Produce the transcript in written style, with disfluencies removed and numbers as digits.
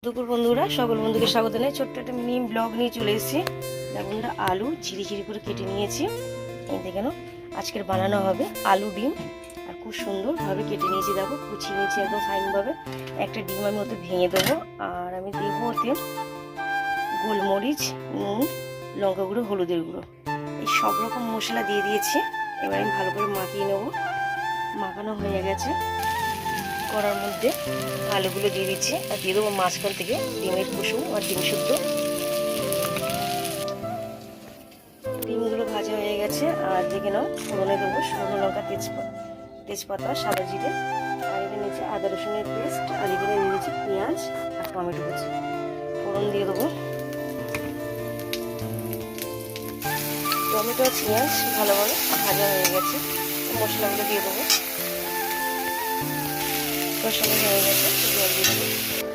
দুপুর বন্ধুরা, সকল বন্ধুকে স্বাগত জানাই। ছোট্ট একটা মিনি ব্লগ নিয়ে চলে এসেছি। দেখুন, আলু ঝিরি করে কেটে নিয়েছি। এই দেখেন, আজকের বানানো হবে আলু ডিম, আর খুব সুন্দরভাবে কেটে নিয়েছি। দেখো, কুচিয়ে নিয়েছি একদম ফাইনভাবে। একটা ডিম আমি ওতে ভেঙে দেবো, আর আমি দেবো ওতে গোলমরিচ, নুন, লঙ্কা গুঁড়ো, হলুদের গুঁড়ো, এই সব রকম মশলা দিয়ে দিয়েছি। এবার আমি ভালো করে মাখিয়ে নেবো। মাখানো হয়ে গেছে। কড়ার মধ্যে আলুগুলো দিয়ে দিচ্ছি, আর দিয়ে দেবো মাঝখান থেকে ডিমের কুসুম আর ডিম শুদ্ধ। ডিমগুলো ভাজা হয়ে গেছে। আর দেখে নাও, ফোড়নে দেবো শুকনো লঙ্কা, তেজপাতা, সাদা জিরে, আর এখানে নিয়েছি আদা রসুনের পেস্ট, আর এখানে নিয়েছি পেঁয়াজ আর টমেটো কুচি। ফোড়ন দিয়ে দেবো। টমেটো আর পেঁয়াজ ভালোভাবে ভাজা হয়ে গেছে। মশলাগুলো দিয়ে দেবো। কষানো হয়ে গেছে, জল দিয়ে দেবো।